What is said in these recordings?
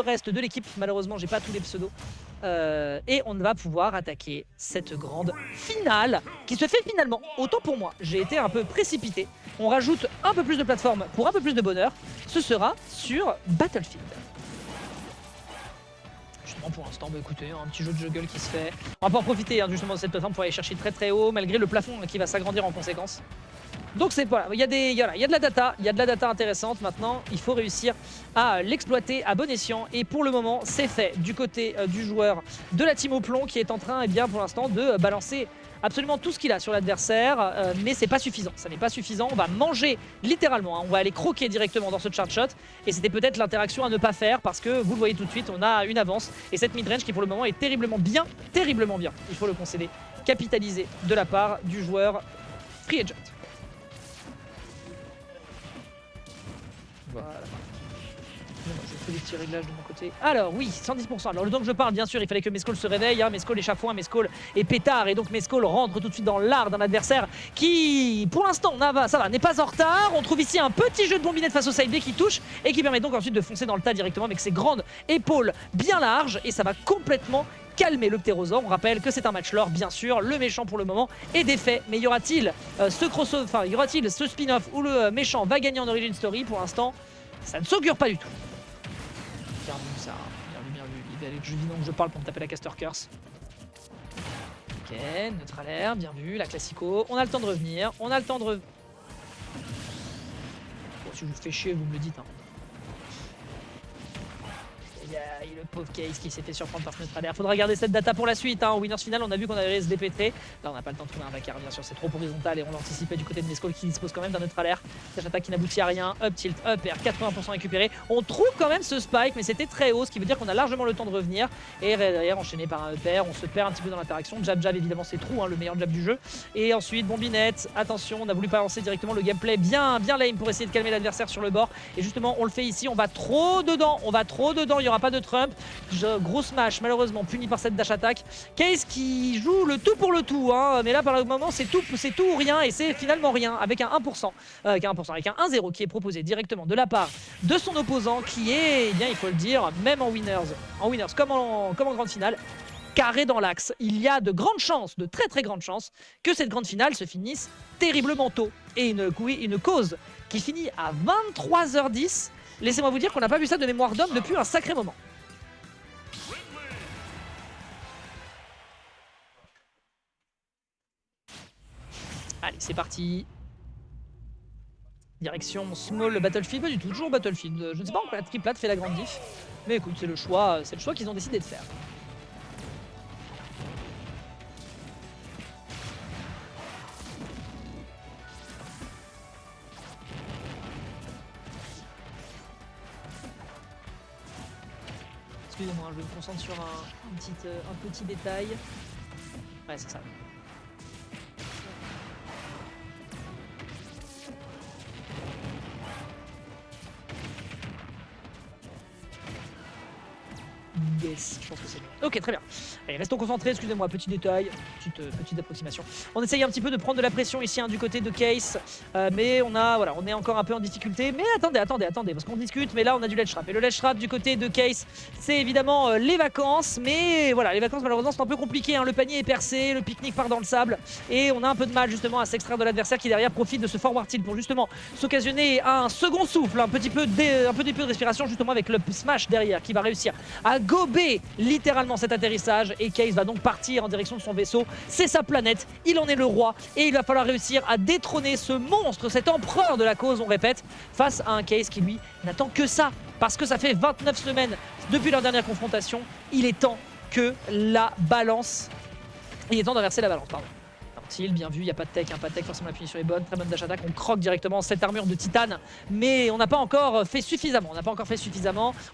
reste de l'équipe. Malheureusement, j'ai pas tous les pseudos. Et on va pouvoir attaquer cette grande finale qui se fait finalement. Autant pour moi, j'ai été un peu précipité. On rajoute un peu plus de plateforme pour un peu plus de bonheur. Ce sera sur Battlefield. Justement pour l'instant, bah écoutez, un petit jeu de juggle qui se fait. On va pas en profiter justement de cette plateforme pour aller chercher très très haut, malgré le plafond qui va s'agrandir en conséquence. Donc c'est voilà, il y a de la data, intéressante. Maintenant, il faut réussir à l'exploiter à bon escient. Et pour le moment, c'est fait du côté du joueur de la team au plomb qui est en train, pour l'instant, de balancer absolument tout ce qu'il a sur l'adversaire, mais c'est pas suffisant. Ça n'est pas suffisant. On va manger littéralement. On va aller croquer directement dans ce charge shot. Et c'était peut-être l'interaction à ne pas faire parce que vous le voyez tout de suite, on a une avance. Et cette midrange qui pour le moment est terriblement bien. Il faut le concéder. Capitalisé de la part du joueur Free Agent. Voilà. Je fais des petits réglages de mon côté. Alors oui, 110%. Alors le temps que je parle, bien sûr, il fallait que Mescol se réveille. Mescol est chafouin, Mescol est pétard. Et donc Mescol rentre tout de suite dans l'art d'un adversaire qui, pour l'instant, ça va, n'est pas en retard. On trouve ici un petit jeu de bombinette face au side B qui touche et qui permet donc ensuite de foncer dans le tas directement avec ses grandes épaules bien larges. Et ça va complètement calmer le ptérosaure. On rappelle que c'est un match lore, bien sûr. Le méchant pour le moment est défait. Mais y aura-t-il ce crossover, enfin, y aura-t-il ce spin-off où le méchant va gagner en origin story? Pour l'instant, ça ne s'augure pas du tout. Bien vu ça, bien vu. Il va aller juste donc je parle pour me taper la caster curse. Ok, neutral air, bien vu, la classico. On a le temps de revenir, Bon, si je vous fais chier, vous me le dites. Le pauvre Case qui s'est fait surprendre par ce neutral air. Faudra garder cette data pour la suite. Au winners final, on a vu qu'on avait se dépêtrer. Là, on n'a pas le temps de trouver un backer, bien sûr, c'est trop horizontal et on l'anticipait du côté de Mescol qui dispose quand même d'un neutral air. Cette attaque qui n'aboutit à rien. Up, tilt, up air, 80% récupéré. On trouve quand même ce spike, mais c'était très haut, ce qui veut dire qu'on a largement le temps de revenir. Et derrière, enchaîné par un up air, on se perd un petit peu dans l'interaction. Jab, évidemment, c'est trou, le meilleur jab du jeu. Et ensuite, bombinette. Attention, on a voulu pas lancer directement le gameplay bien lame pour essayer de calmer l'adversaire sur le bord. Et justement, on le fait ici. On va trop dedans. Il n'y aura pas de Trump. Gros smash, malheureusement puni par cette dash attack. Case qui joue le tout pour le tout, mais là par le moment c'est tout ou rien et c'est finalement rien avec un 1%, avec un 1-0 qui est proposé directement de la part de son opposant qui est, il faut le dire, même en winners comme en grande finale, carré dans l'axe. Il y a de grandes chances, de très grandes chances que cette grande finale se finisse terriblement tôt et une cause qui finit à 23h10. Laissez-moi vous dire qu'on n'a pas vu ça de mémoire d'homme depuis un sacré moment. Allez, c'est parti. Direction Small Battlefield, pas du tout, toujours Battlefield. Je ne sais pas pourquoi la triplate fait la grande diff. Mais écoute, c'est le choix qu'ils ont décidé de faire. Excusez-moi, je me concentre sur un petit détail. Ouais, c'est ça. Yes, je pense que c'est bon. Ok, très bien. Allez, restons concentrés, excusez-moi, petit détail, petite approximation. On essaye un petit peu de prendre de la pression ici du côté de Case, mais on est encore un peu en difficulté. Mais attendez, parce qu'on discute, mais là on a du ledge trap. Et le ledge trap du côté de Case, c'est évidemment les vacances, mais voilà, les vacances malheureusement c'est un peu compliqué. Le panier est percé, le pique-nique part dans le sable, et on a un peu de mal justement à s'extraire de l'adversaire qui derrière profite de ce forward tilt pour justement s'occasionner un second souffle, un petit peu de respiration justement avec le smash derrière qui va réussir à gober littéralement cet atterrissage et Case va donc partir en direction de son vaisseau. C'est sa planète, il en est le roi et il va falloir réussir à détrôner ce monstre, cet empereur de la cause, on répète, face à un Case qui lui n'attend que ça parce que ça fait 29 semaines depuis leur dernière confrontation. Il est temps que la balance, il est temps d'inverser la balance, pardon. Bien vu, il n'y a pas de tech, forcément la punition est bonne, très bonne dash attack, on croque directement cette armure de titane, mais on n'a pas encore fait suffisamment,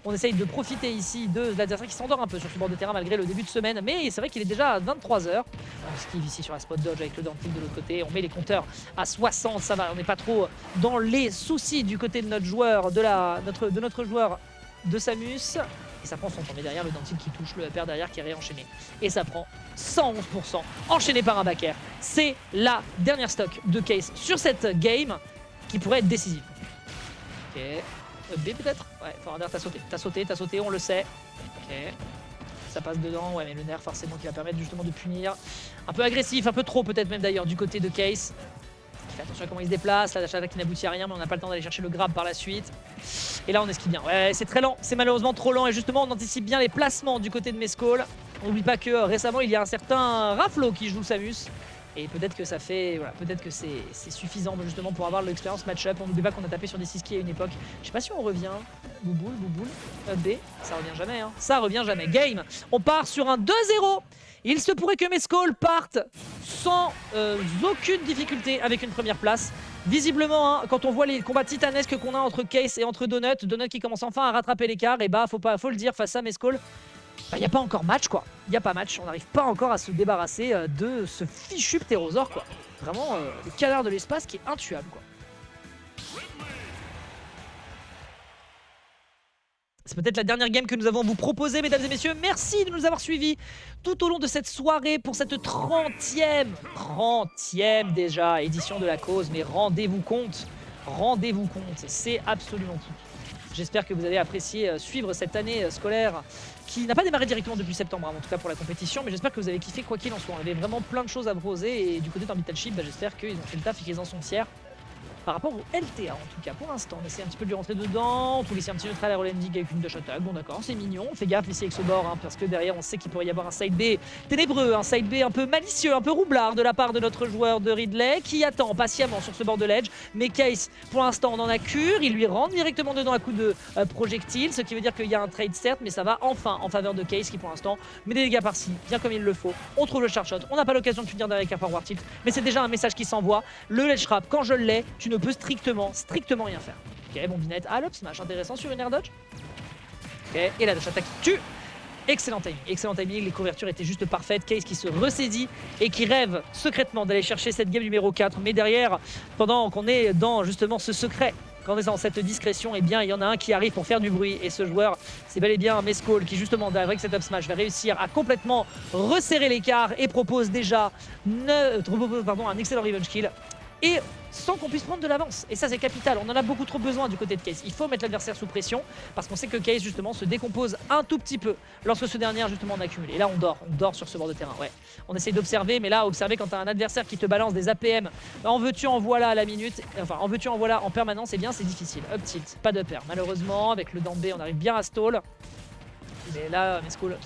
on essaye de profiter ici de l'adversaire qui s'endort un peu sur ce bord de terrain malgré le début de semaine, mais c'est vrai qu'il est déjà à 23h, on esquive ici sur la spot dodge avec le down tilt de l'autre côté, on met les compteurs à 60, ça va, on n'est pas trop dans les soucis du côté de notre joueur, de notre joueur de Samus. Et ça prend son temps, mais derrière le dentile qui touche, le upper derrière qui est réenchaîné. Et ça prend 111%, enchaîné par un back air. C'est la dernière stock de Case sur cette game qui pourrait être décisive. Ok, B peut-être. Ouais, Forwarder, t'as sauté, on le sait. Ok. Ça passe dedans, ouais, mais le nerf forcément qui va permettre justement de punir. Un peu agressif, un peu trop peut-être même d'ailleurs du côté de Case. Fait attention à comment il se déplace, la dash attack qui n'aboutit à rien, mais on n'a pas le temps d'aller chercher le grab par la suite. Et là on esquive bien. Ouais, c'est très lent, c'est malheureusement trop lent et justement on anticipe bien les placements du côté de Mescall. On n'oublie pas que récemment il y a un certain Raflo qui joue Samus. Et peut-être que ça fait, voilà, peut-être que c'est suffisant justement pour avoir l'expérience match-up. On n'oublie pas qu'on a tapé sur des 6 à une époque. Je sais pas si on revient. Bouboule, B, ça revient jamais, hein. Ça revient jamais. Game, on part sur un 2-0. Il se pourrait que Mescall parte sans aucune difficulté avec une première place. Visiblement, hein, quand on voit les combats titanesques qu'on a entre Case et entre Donut qui commence enfin à rattraper l'écart, et bah faut le dire, face à Mescall, il n'y a pas encore match quoi. Il n'y a pas match, on n'arrive pas encore à se débarrasser de ce fichu ptérosaure quoi. Vraiment le canard de l'espace qui est intuable quoi. C'est peut-être la dernière game que nous avons à vous proposer, mesdames et messieurs. Merci de nous avoir suivis tout au long de cette soirée pour cette 30e déjà édition de la cause. Mais rendez-vous compte, c'est absolument tout. J'espère que vous avez apprécié suivre cette année scolaire qui n'a pas démarré directement depuis septembre, hein, en tout cas pour la compétition, mais j'espère que vous avez kiffé quoi qu'il en soit. On avait vraiment plein de choses à proposer et du côté d'Orbital Ship, j'espère qu'ils ont fait le taf et qu'ils en sont fiers. Par rapport au LTA en tout cas, pour l'instant, on essaie un petit peu de lui rentrer dedans, on peut laisser un petit neutral air landing avec une dash attack, bon d'accord, c'est mignon, on fait gaffe ici avec ce bord, hein, parce que derrière on sait qu'il pourrait y avoir un side B ténébreux, un side B un peu malicieux, un peu roublard de la part de notre joueur de Ridley, qui attend patiemment sur ce bord de ledge, mais Case, pour l'instant on en a cure, il lui rentre directement dedans à coup de projectile, ce qui veut dire qu'il y a un trade certes, mais ça va enfin en faveur de Case qui pour l'instant met des dégâts par-ci, bien comme il le faut, on trouve le charge shot, on n'a pas l'occasion de punir derrière un forward tilt, mais c'est déjà un message qui s'envoie, le ledge trap, quand je l'ai, tu ne peux strictement rien faire. Ok, bon binette. Ah, l'up smash intéressant sur une air dodge. Ok, et la dash attack qui tue. Excellent timing, les couvertures étaient juste parfaites. Case qui se ressaisit et qui rêve secrètement d'aller chercher cette game numéro 4. Mais derrière, pendant qu'on est dans justement ce secret, quand on est dans cette discrétion, eh bien il y en a un qui arrive pour faire du bruit. Et ce joueur, c'est bel et bien Mescall qui justement avec cet up smash va réussir à complètement resserrer l'écart et propose déjà un excellent revenge kill. Et sans qu'on puisse prendre de l'avance. Et ça c'est capital, on en a beaucoup trop besoin du côté de Case. Il faut mettre l'adversaire sous pression parce qu'on sait que Case justement se décompose un tout petit peu lorsque ce dernier justement en accumule. Et là on dort sur ce bord de terrain, ouais. On essaye d'observer, mais là observer quand t'as un adversaire qui te balance des APM, en veux-tu en voilà à la minute, enfin en veux-tu en voilà en permanence, et bien c'est difficile. Up tilt, pas d'upper. Malheureusement avec le down B on arrive bien à stall. Mais là Mescall,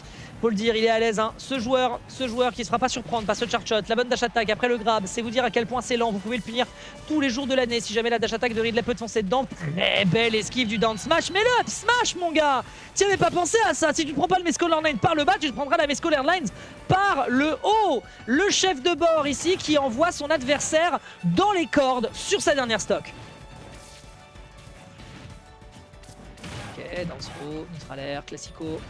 faut le dire, il est à l'aise, hein. Ce joueur qui ne se fera pas surprendre par ce charge shot, la bonne dash attack après le grab, c'est vous dire à quel point c'est lent. Vous pouvez le punir tous les jours de l'année si jamais la dash attack de Ridley peut te foncer dedans. Très belle esquive du down smash, mais le up smash mon gars, tu avais pas pensé à ça. Si tu ne prends pas le Mescall Airlines par le bas, tu te prendras la Mescall Airlines par le haut. Le chef de bord ici qui envoie son adversaire dans les cordes sur sa dernière stock. Ok, dans ce haut, neutral air, classico.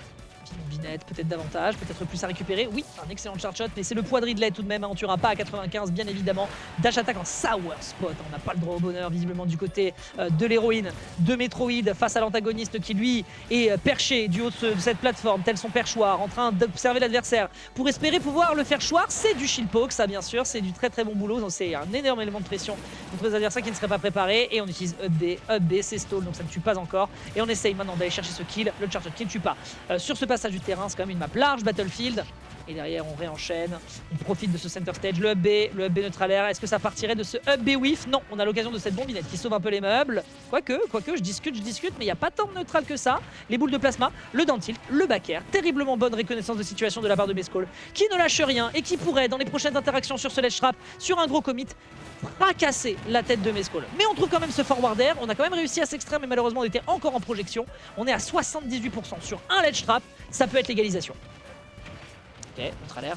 Binette, peut-être davantage, peut-être plus à récupérer. Oui, un excellent charge shot, mais c'est le poids de Ridley tout de même. On tuera pas à 95, bien évidemment. Dash attack en sour spot. On n'a pas le droit au bonheur, visiblement, du côté de l'héroïne de Metroid face à l'antagoniste qui, lui, est perché du haut de cette plateforme, tel son perchoir, en train d'observer l'adversaire pour espérer pouvoir le faire choir. C'est du shield poke, ça, bien sûr. C'est du très très bon boulot. Donc, c'est un énorme élément de pression contre les adversaires qui ne seraient pas préparés. Et on utilise up B, c'est stall, donc ça ne tue pas encore. Et on essaye maintenant d'aller chercher ce kill. Le charge shot qui ne tue pas. Sur ce passage du terrain, c'est quand même une map large, Battlefield. Et derrière, on réenchaîne. On profite de ce center stage. Le up B neutral air. Est-ce que ça partirait de ce up B whiff? Non, on a l'occasion de cette bombinette qui sauve un peu les meubles. Quoique, je discute, mais il n'y a pas tant de neutral que ça. Les boules de plasma, le down tilt, le back air. Terriblement bonne reconnaissance de situation de la part de Mescall, qui ne lâche rien et qui pourrait, dans les prochaines interactions sur ce ledge trap, sur un gros commit, fracasser la tête de Mescall. Mais on trouve quand même ce forward air. On a quand même réussi à s'extraire, mais malheureusement, on était encore en projection. On est à 78% sur un ledge trap. Ça peut être l'égalisation. Ok, neutral air.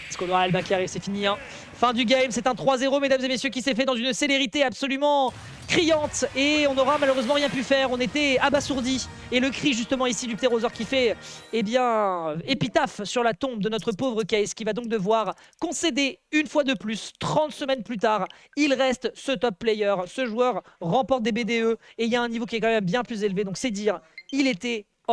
Mescall aura le back air et c'est fini. Hein. Fin du game, c'est un 3-0, mesdames et messieurs, qui s'est fait dans une célérité absolument criante. Et on n'aura malheureusement rien pu faire. On était abasourdis. Et le cri, justement, ici, du ptérosaure qui fait, eh bien, épitaphe sur la tombe de notre pauvre Case, qui va donc devoir concéder une fois de plus, 30 semaines plus tard. Il reste ce top player. Ce joueur remporte des BDE. Et il y a un niveau qui est quand même bien plus élevé. Donc, c'est dire, il était